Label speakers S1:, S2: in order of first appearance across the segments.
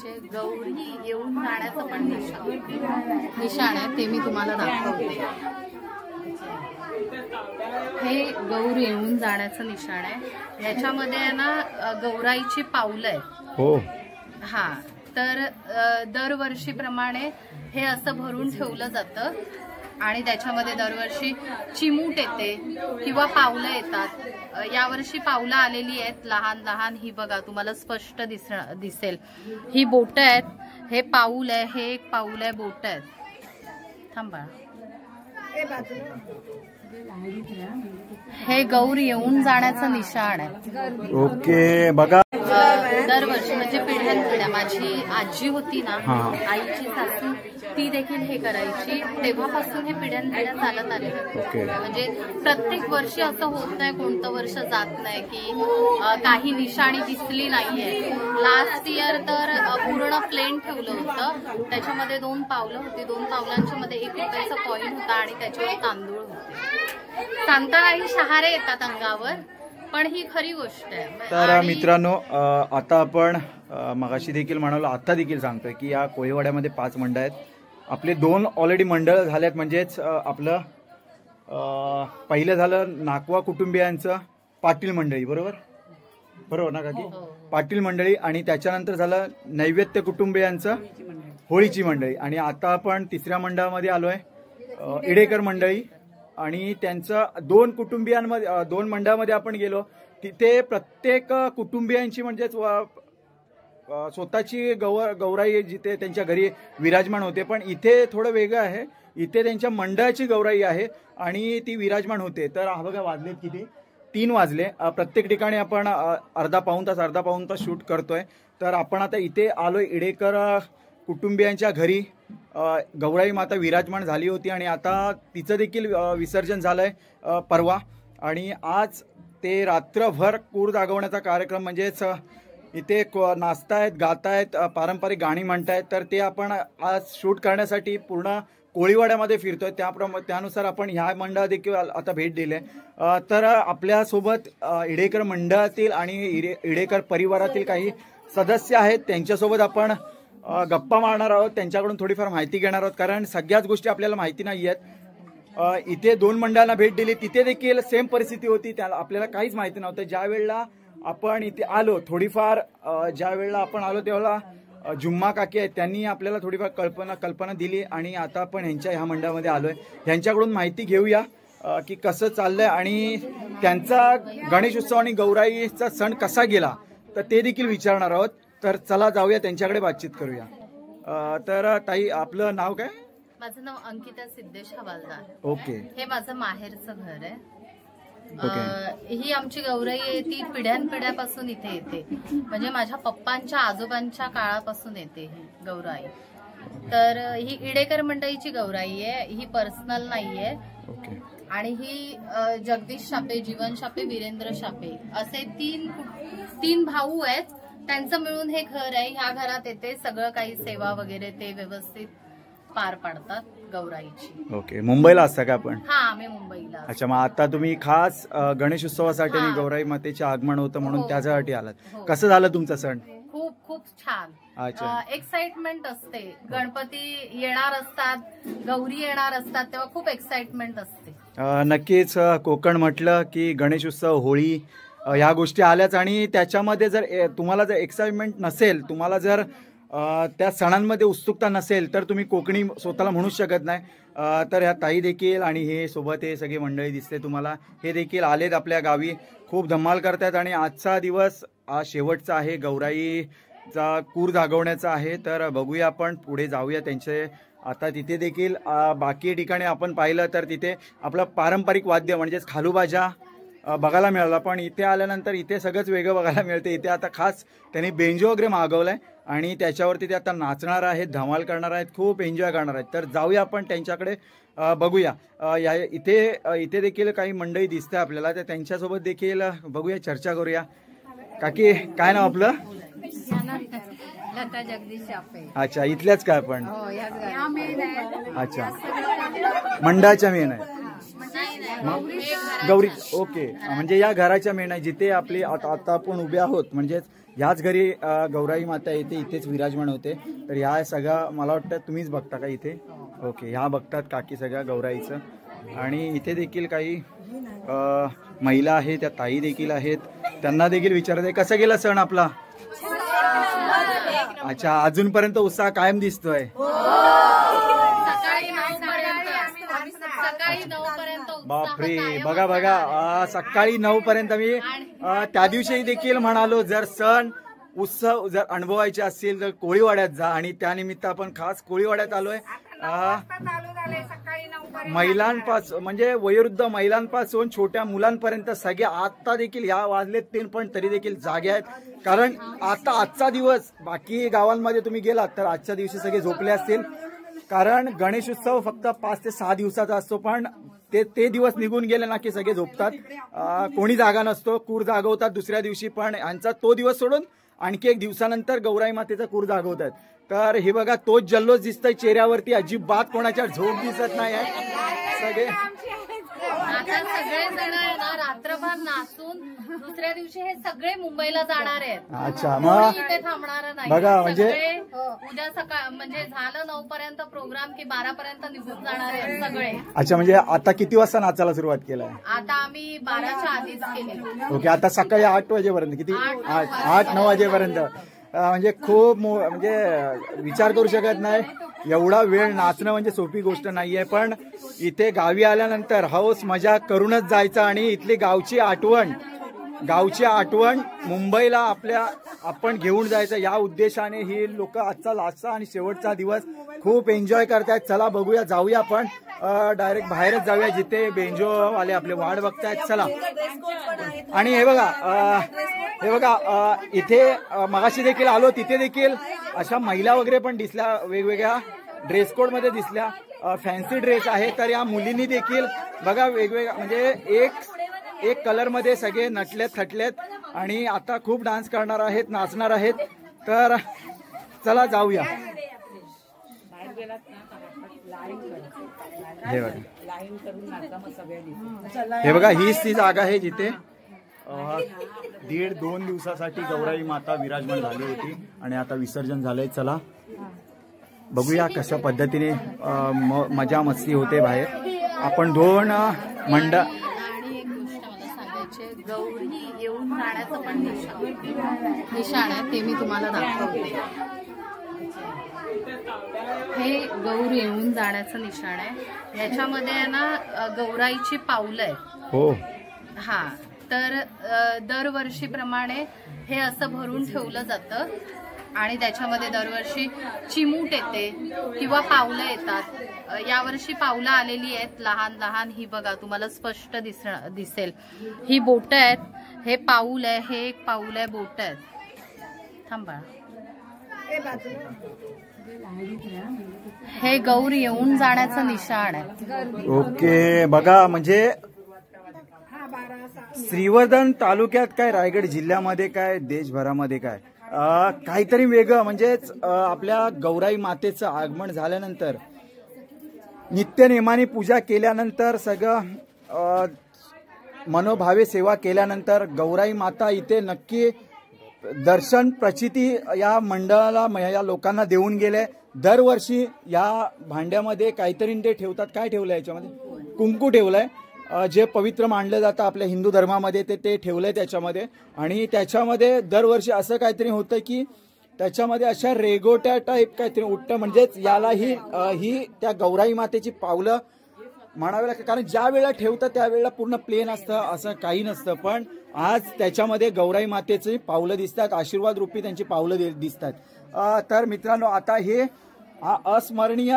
S1: म्हणजे गौरी येऊन जाण्याचं पण निशाण आहे, ते मी तुम्हाला दाखवते. हे गौरी येऊन जाण्याचं निशाण आहे. याच्यामध्ये ना गौराईची पावलं आहेत.
S2: हो
S1: हा, तर दरवर्षीप्रमाणे हे असं भरून ठेवलं जातं आणि त्याच्यामध्ये दरवर्षी चिमूट येते किंवा पावलं येतात. यावर्षी पावलं आलेली आहेत लहान लहान. ही बघा, तुम्हाला स्पष्ट दिसेल. ही बोटं आहेत, हे पाऊल आहे, हे एक पाऊल आहे, बोटं आहेत. थांबा, हे गौरी येऊन जाण्याचं निशाण आहे.
S2: ओके, बघा
S1: दरवर्षी म्हणजे पिढ्यानपिढ्या. माझी आजी होती ना, आईची सासू, ती देखील हे करायची. तेव्हापासून हे पिढ्यानपिढ्या चालत आले. म्हणजे प्रत्येक वर्षी असं होत नाही, कोणतं वर्ष जात नाही की काही निशाणी दिसली नाहीये. लास्ट इयर तर पूर्ण प्लेन ठेवलं होतं. त्याच्यामध्ये 2 पावलं होती. 2 पावलांच्या मध्ये 1 रुपयाचा कॉइन होता आणि त्याच्यावर तांदूळ होते. सांगतानाही शहारे येतात अंगावर, पण ही खरी गोष्ट आहे.
S2: तर मित्रांनो, आता आपण मगाशी देखील म्हणालो, आता देखील सांगतोय की या कोळीवाड्यामध्ये 5 मंडळ आहेत. आपले 2 ऑलरेडी मंडळ झालेत. म्हणजेच आपलं पहिलं झालं नाकवा कुटुंबियांचं पाटील मंडळी, बरोबर ना काकी? पाटील मंडळी. आणि त्याच्यानंतर झालं नैवेद्य कुटुंबियांचं होळीची मंडळी. आणि आता आपण 3ऱ्या मंडळामध्ये आलोय, इडेकर मंडळी. आणि त्यांचं 2 कुटुंबियांमध्ये 2 मंडळामध्ये आपण गेलो. तिथे प्रत्येक कुटुंबियांची म्हणजेच स्वतःची गौराई जिथे त्यांच्या घरी विराजमान होते. पण इथे थोडं वेगळं आहे. इथे त्यांच्या मंडळाची गौराई आहे आणि ती विराजमान होते. तर हा बघा, वाजले किती? 3 वाजले. प्रत्येक ठिकाणी आपण अर्धा पाऊण तास शूट करतोय. तर आपण आता इथे आलोय इडेकर कुटुंबियांच्या घरी. गौराई माता विराजमान झाली होती आणि आता तिचं देखील विसर्जन झालंय परवा. आणि आज ते रात्रभर कूर जागवण्याचा कार्यक्रम, म्हणजेच इथे नाचतायत, गातायत, पारंपरिक गाणी म्हणतायत. तर ते आपण आज शूट करण्यासाठी पूर्ण कोळीवाड्यामध्ये फिरतोय. त्यानुसार आपण ह्या मंडळात देखील आता भेट दिली. तर आपल्यासोबत इडेकर मंडळातील आणि इडेकर परिवारातील काही सदस्य आहेत, त्यांच्यासोबत आपण गप्पा मारणार आहोत, त्यांच्याकडून थोडीफार माहिती घेणार आहोत. कारण सगळ्याच गोष्टी आपल्याला माहिती नाही आहेत. इथे 2 मंडळांना भेट दिली, तिथे देखील सेम परिस्थिती होती. त्याला आपल्याला काहीच माहिती नव्हतं. ज्या वेळेला आपण इथे आलो, थोडीफार ज्या वेळेला आपण आलो तेव्हा जुम्मा काकी आहेत, त्यांनी आपल्याला थोडीफार कल्पना दिली. आणि आता आपण ह्या मंडळामध्ये आलोय. ह्यांच्याकडून माहिती घेऊया की कसं चाललंय आणि त्यांचा गणेश उत्सव आणि गौराईचा सण कसा गेला, तर ते देखील विचारणार आहोत. तर चला जाऊया, त्यांच्याकडे बातचीत करूया. तर ताई, आपलं नाव काय?
S1: माझं नाव अंकिता सिद्धेश हवालदार.
S2: ओके.
S1: हे माझं माहेरचं घर आहे. ही आमची गौराई आहे, ती पिढ्यानपिढ्यापासून इथे येते. म्हणजे माझ्या पप्पांच्या आजोबांच्या काळापासून येते ही गौराई. तर ही इडेकर मंडळीची गौराई आहे, ही पर्सनल नाहीये. आणि ही जगदीश शापे, जीवन शापे, वीरेंद्र शापे असे 3 भाऊ आहेत. त्यांचं मिळून हे घर आहे. ह्या घरात येते सगळं काही सेवा वगैरे ते व्यवस्थित पार पाडतात गौराईची.
S2: ओके. मुंबईला असता का आपण?
S1: हा, आम्ही मुंबईला.
S2: अच्छा, मग आता तुम्ही खास गणेश उत्सवासाठी आणि गौराई मातेचे आगमन होतं म्हणून त्याच्यासाठी आलात. कसं झालं तुमचा सण?
S1: खूप छान. एक्साइटमेंट असते. गणपती येणार असतात, गौरी येणार असतात, तेव्हा खूप एक्साइटमेंट असते.
S2: नक्कीच. कोकण म्हटलं की गणेश उत्सव, होळी ह्या गोष्टी आल्याच. आणि त्याच्यामध्ये जर तुम्हाला जर एक्साइटमेंट नसेल, तुम्हाला जर त्या सणांमध्ये उत्सुकता नसेल, तर तुम्ही कोकणी स्वतःला म्हणूच शकत नाही. तर ह्या ताई देखील आणि हे सोबत हे सगळी मंडळी दिसते तुम्हाला, हे देखील आलेत आपल्या गावी, खूप धमाल करतात. आणि आजचा दिवस आज शेवटचा आहे, गौराईचा कूर जागवण्याचा आहे. तर बघूया, आपण पुढे जाऊया त्यांचे. आता तिथे देखील बाकी ठिकाणी आपण पाहिलं तर तिथे आपलं पारंपरिक वाद्य म्हणजेच खालूबाजा बघायला मिळाला. पण इथे आल्यानंतर इथे सगळंच वेगळं बघायला मिळते. इथे आता खास त्यांनी बेंजो वगैरे मागवलाय आणि त्याच्यावरती ते आता नाचणार आहेत, धमाल करणार आहेत, खूप एन्जॉय करणार आहेत. तर जाऊया आपण त्यांच्याकडे, बघूया. इथे देखील काही मंडळी दिसते आपल्याला, तर त्यांच्यासोबत देखील बघूया, चर्चा करूया. काकी, काय नाव आपलं?
S1: लता जगदीश शापे.
S2: अच्छा, इथल्याच काय आपण? अच्छा, मंडळाच्या मेन आहे गौरी. ओके. म्हणजे या घराच्या मेन आहे जिथे आपली आता आपण उभे आहोत. म्हणजेच याच घरी गौराई माता येते, इथेच विराजमान होते. तर या सगळ्या मला वाटतं तुम्हीच बघता का इथे? ओके, ह्या बघतात काकी सगळ्या गौराईचं. आणि इथे देखील काही महिला आहेत, त्या ताई देखील आहेत, त्यांना देखील विचारते कसं गेला सण आपला? अच्छा, अजूनपर्यंत उत्साह कायम दिसतोय. बापरे, बघा बघा, सकाळी 9 पर्यंत मी त्या दिवशी देखील म्हणालो जर सण उत्सव जर अनुभवायचे असतील तर कोळीवाड्यात जा, आणि त्यानिमित्त आपण खास कोळीवाड्यात आलोय. महिलांपासून म्हणजे वयोवृद्ध महिलांपासून छोट्या मुलांपर्यंत सगळे आता देखील या वाजले 3 पण तरी देखील जागे आहेत. कारण आता आजचा दिवस बाकी गावांमध्ये तुम्ही गेलात तर आजच्या दिवशी सगळे झोपले असतील. कारण गणेश उत्सव फक्त 5 ते 6 दिवसाचा असतो, पण ते दिवस निघून गेले ना की सगळे झोपतात. कोणी जागा नसतो, कूर जागवतात दुसऱ्या दिवशी. पण यांचा तो दिवस सोडून आणखी 1 दिवसानंतर गौराई मातेचा कूर जागवतात. तर हे बघा तोच जल्लोष दिसतोय चेहऱ्यावरती, अजिबात कोणाच्या झोप दिसत नाही आहे. सगळे
S1: सगळेजण रात्रभर नाचून दुसऱ्या दिवशी हे सगळे मुंबईला जाणार आहेत.
S2: अच्छा, मग
S1: इथे थांबणार नाही.
S2: बघा म्हणजे
S1: उद्या सकाळ म्हणजे झालं 9 पर्यंत प्रोग्राम की 12 पर्यंत निघून जाणार आहेत सगळे.
S2: अच्छा, म्हणजे आता किती वाजता नाचायला सुरुवात केलाय?
S1: आता आम्ही 12च्या आधीच केली.
S2: ओके, आता सकाळी 8 वाजेपर्यंत, किती 8-9 वाजेपर्यंत. म्हणजे खूप म्हणजे विचार करू शकत नाही एवढा वेळ नाचणं म्हणजे सोपी गोष्ट नाहीये. पण इथे गावी आल्यानंतर हौस मजा करूनच जायचं, आणि इथली गावची आठवण मुंबईला आपण घेऊन जायचं या उद्देशाने ही लोक आजचा लास्टचा आणि शेवटचा दिवस खूप एन्जॉय करतायत. चला बघूया, जाऊया आपण डायरेक्ट बाहेरच जाऊया जिथे बेंजो वाले आपले वाट बघतायत. चला. आणि हे बघा इथे मगाशी देखील आलो, तिथे देखील अशा महिला वगैरे पण दिसल्या, वेगवेगळ्या ड्रेस कोड मध्ये दिसल्या, फॅन्सी ड्रेस आहे. तर या मुलींनी देखील बघा वेगवेगळ्या म्हणजे एक कलर मध्ये सगळे नटलेत थटलेत, आणि आता खूप डान्स करणार आहेत, नाचणार आहेत. तर चला जाऊया. हे बघा हीच ती जागा आहे जिथे 1.5-2 दिवसासाठी गौराई माता विराजमान झाली होती, आणि आता विसर्जन झालंय. चला बघूया कशा पद्धतीने मजा मस्ती होते बाहेर. आपण 2 मंडळ.
S1: आणि एक गोष्ट मला सांगायची, गौरी येऊन जाण्याचं पण निशाण आहे, ते मी तुम्हाला दाखवते. हे गौर येऊन जाण्याचं निशाण आहे. याच्यामध्ये ना गौराईची पावलं आहे.
S2: हो,
S1: हा. तर दरवर्षीप्रमाणे हे असं भरून ठेवलं जातं, आणि त्याच्यामध्ये दरवर्षी चिमूट येते किंवा पावलं येतात. यावर्षी पावलं आलेली आहेत लहान लहान. ही बघा तुम्हाला स्पष्ट दिसेल, ही बोटं आहेत. हे पाऊल आहे, हे एक पाऊल आहे, बोटं आहेत. थांबा. हे गौर येऊन जाण्याचं निशाण आहे.
S2: ओके, बघा म्हणजे श्रीवर्धन तालुक्यात काय, रायगड जिल्ह्यामध्ये काय, देशभरामध्ये काय, काहीतरी वेगळं. म्हणजेच आपल्या गौराई मातेचं आगमन झाल्यानंतर नित्यनेमाने पूजा केल्यानंतर सगळं मनोभावे सेवा केल्यानंतर गौराई माता इथे नक्की दर्शन प्रचिती या मंडळाला, या लोकांना देऊन गेले. दरवर्षी या भांड्यामध्ये काहीतरी ते ठेवतात. काय ठेवलंय याच्यामध्ये? कुंकू ठेवलंय, जे पवित्र मानलं जातं आपल्या हिंदू धर्मामध्ये, ते ठेवलंय त्याच्यामध्ये. आणि त्याच्यामध्ये दरवर्षी असं काहीतरी होतं की त्याच्यामध्ये अशा रेगोट्या टाईप काहीतरी उठतं. म्हणजेच याला ही त्या गौराई मातेची पावलं म्हणावे लागतं. कारण ज्या वेळेला ठेवतं त्यावेळेला पूर्ण प्लेन असतं, असं काही नसतं. पण आज त्याच्यामध्ये गौराई मातेची पावलं दिसतात, आशीर्वाद रूपी त्यांची पावलं दिसतात. तर मित्रांनो, आता हे अस्मरणीय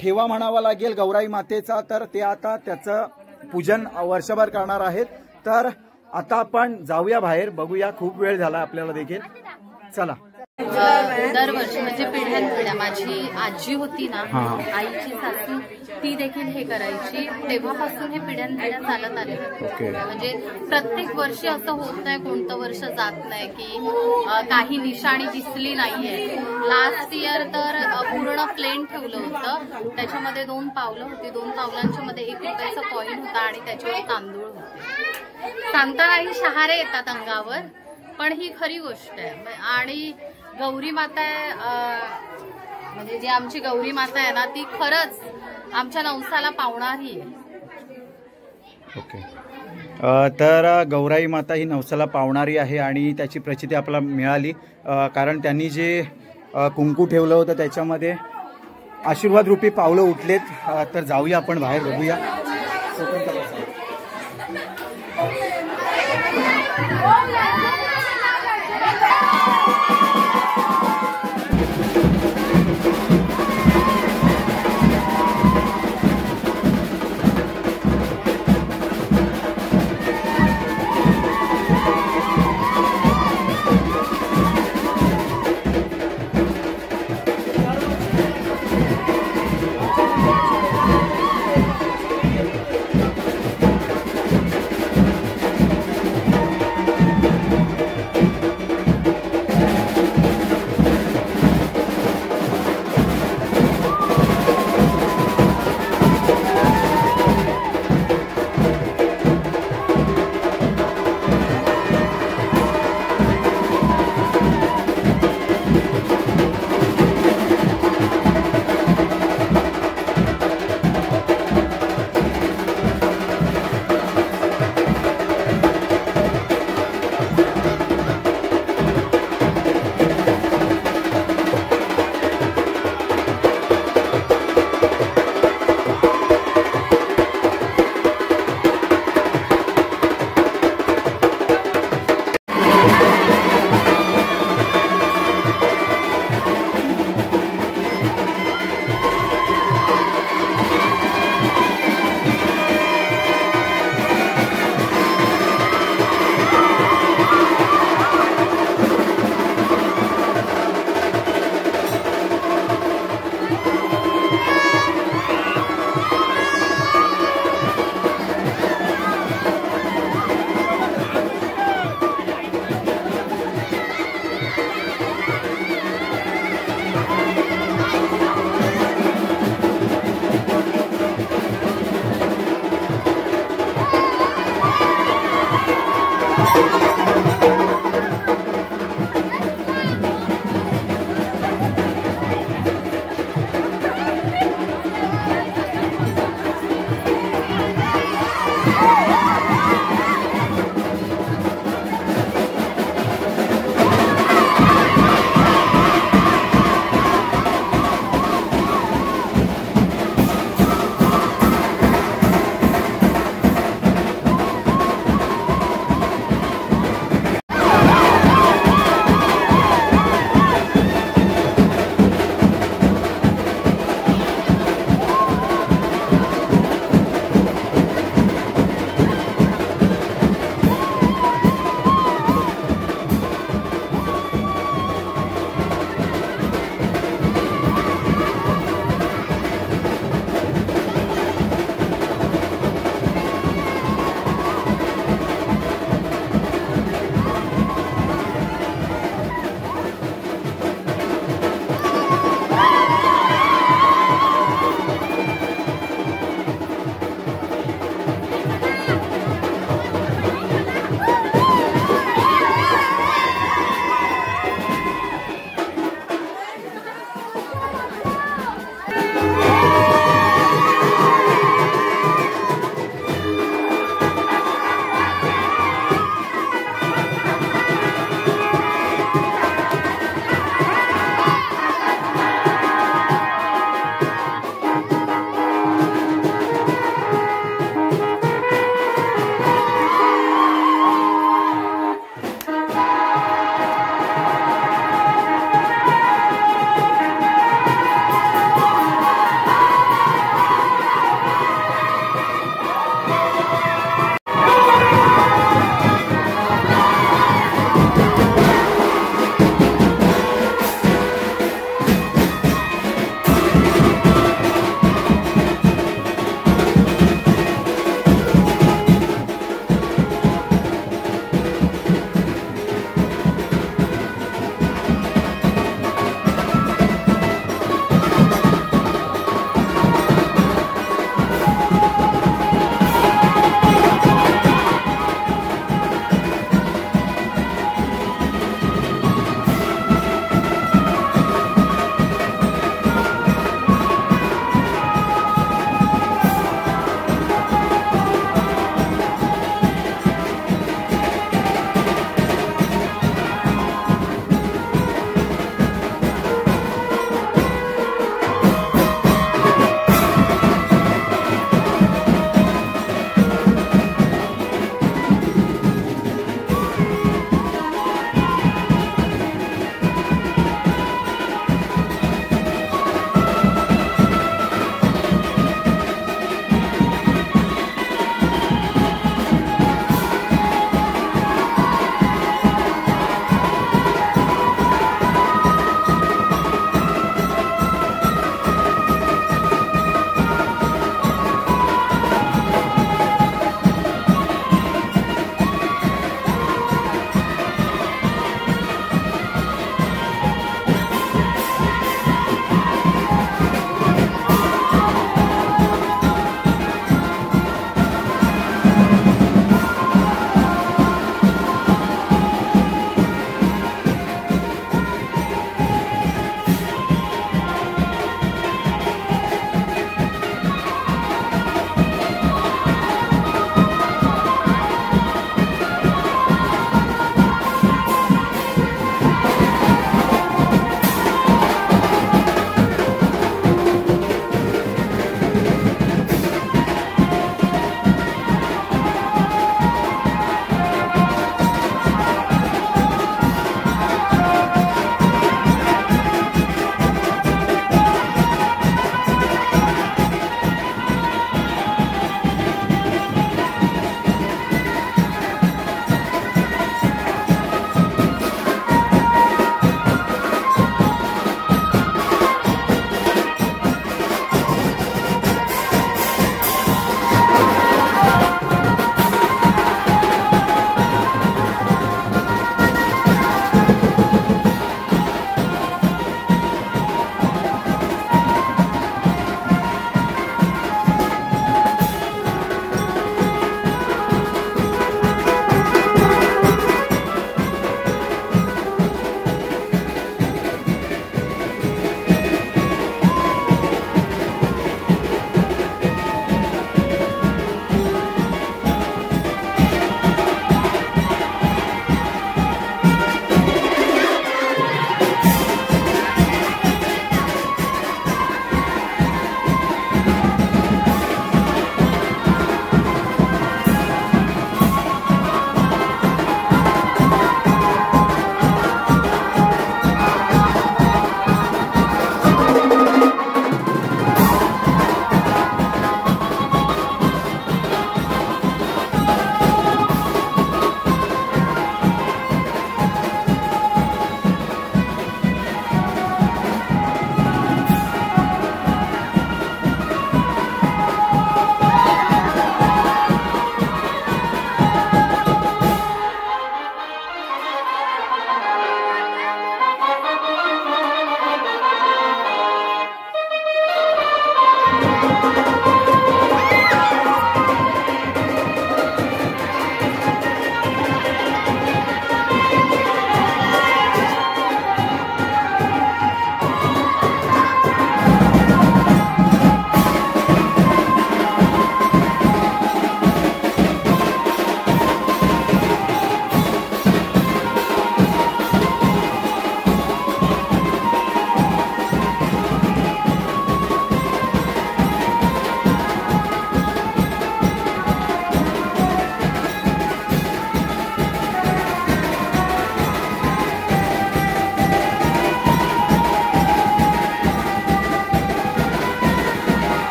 S2: ठेवा म्हणावा लागेल गौराई मातेचा. तर ते आता त्याचं पूजन वर्षभर करणार आहेत. तर आता आपण जाऊया बाहेर, बघूया. खूप वेळ झाला आपल्याला देखील. चला.
S1: दरवर्षी म्हणजे पिढ्यानपिढ्या माझी आजी होती ना, आईची सासू, ती देखील हे करायची. तेव्हापासून हे पिढ्यानपिढ्या चालत आले. म्हणजे प्रत्येक वर्षी असं होत नाही, कोणतं वर्ष जात नाही की काही निशाणी दिसली नाहीये. लास्ट इयर तर पूर्ण प्लेन ठेवलं होतं, त्याच्यामध्ये 2 पावलं होती. 2 पावलांच्या मध्ये 1 रुपयाचा कॉइन होता, आणि त्याच्यावर तांदूळ होते. सांगता काही शहारे येतात अंगावर. पण ही खरी गोष्ट आहे. आणि गौरी माता आहे, म्हणजे जी आमची गौरी माता आहे ना, ती खरंच आमच्या नवसाला पावणारी आहे.
S2: ओके. तर गौराई माता ही नवसाला पावणारी आहे आणि त्याची प्रचिती आपल्याला मिळाली, कारण त्यांनी जे कुंकू ठेवलं होतं त्याच्यामध्ये आशीर्वाद रूपी पावलं उठलेत. तर जाऊया आपण बाहेर, बघूया.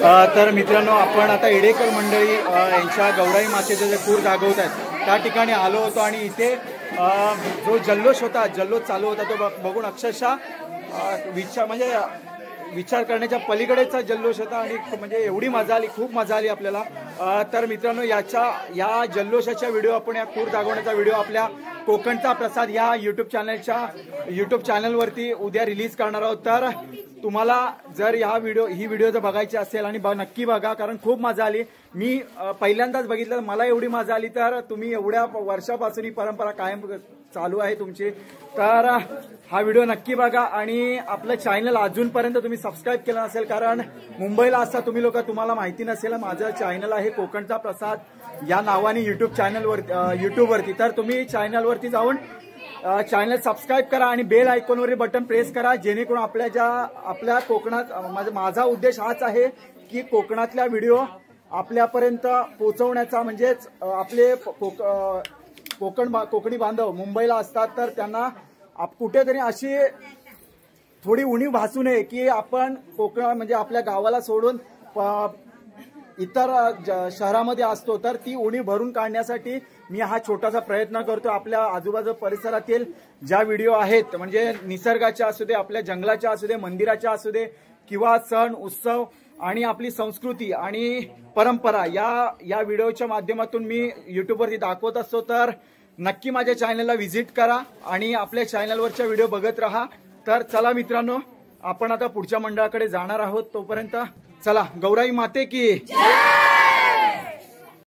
S2: तर मित्रांनो, आपण आता येडेकर मंडळी यांच्या गौराई मातेचे जे खूर जागवत आहेत त्या ठिकाणी आलो होतो आणि इथे जो जल्लोष होता, जल्लोष चालू होता तो बघून अक्षरशः विचार करण्याच्या पलीकडेचा जल्लोष होता आणि म्हणजे एवढी मजा आली, खूप मजा आली आपल्याला। तर मित्रांनो, या जल्लोषाच्या व्हिडिओ आपण, या खूर जागवण्याचा व्हिडिओ आपल्या कोकणचा प्रसाद या यूट्यूब चॅनलवरती उद्या रिलीज करणार आहोत। तर तुम्हाला जर ही व्हिडिओ जर बघायची असेल आणि नक्की बघा, कारण खूप मजा आली। मी पहिल्यांदाच बघितलं, मला एवढी मजा आली। तर तुम्ही एवढ्या वर्षापासून ही परंपरा कायम चालू आहे तुमची, तर हा व्हिडिओ नक्की बघा आणि आपलं चॅनल अजूनपर्यंत तुम्ही सबस्क्राईब केलं नसेल, कारण मुंबईला असता तुम्ही लोक, तुम्हाला माहिती नसेल माझं चॅनल आहे कोकणचा प्रसाद या नावाने युट्यूबवरती। तर तुम्ही चॅनलवरती जाऊन चॅनल सबस्क्राईब करा आणि बेल आयकॉनवरील बटन प्रेस करा, जेणेकरून आपल्या कोकणात, माझा उद्देश हाच आहे की कोकणातल्या व्हिडिओ आपल्यापर्यंत पोहोचवण्याचा, म्हणजेच आपले कोकणी बांधव मुंबईला असतात तर त्यांना कुठेतरी अशी थोडी उणीव भासू नये की आपण कोकण म्हणजे आपल्या गावाला सोडून इतर शहरामध्ये असतो, तर ती उणीव भरून काढण्यासाठी मी हा छोटासा प्रयत्न करतो। आपल्या आजूबाजू परिसरातील ज्या व्हिडिओ आहेत, म्हणजे निसर्गाच्या असू दे, आपल्या जंगलाच्या असू दे, मंदिराच्या असू दे, किंवा सण उत्सव आणि आपली संस्कृती आणि परंपरा, या व्हिडिओच्या माध्यमातून मी युट्यूबवरती दाखवत असतो। तर नक्की माझ्या चॅनलला व्हिजिट करा आणि आपल्या चॅनलवरच्या व्हिडिओ बघत राहा। तर चला मित्रांनो, आपण आता पुढच्या मंडळाकडे जाणार आहोत, तोपर्यंत चला, गौराई माते की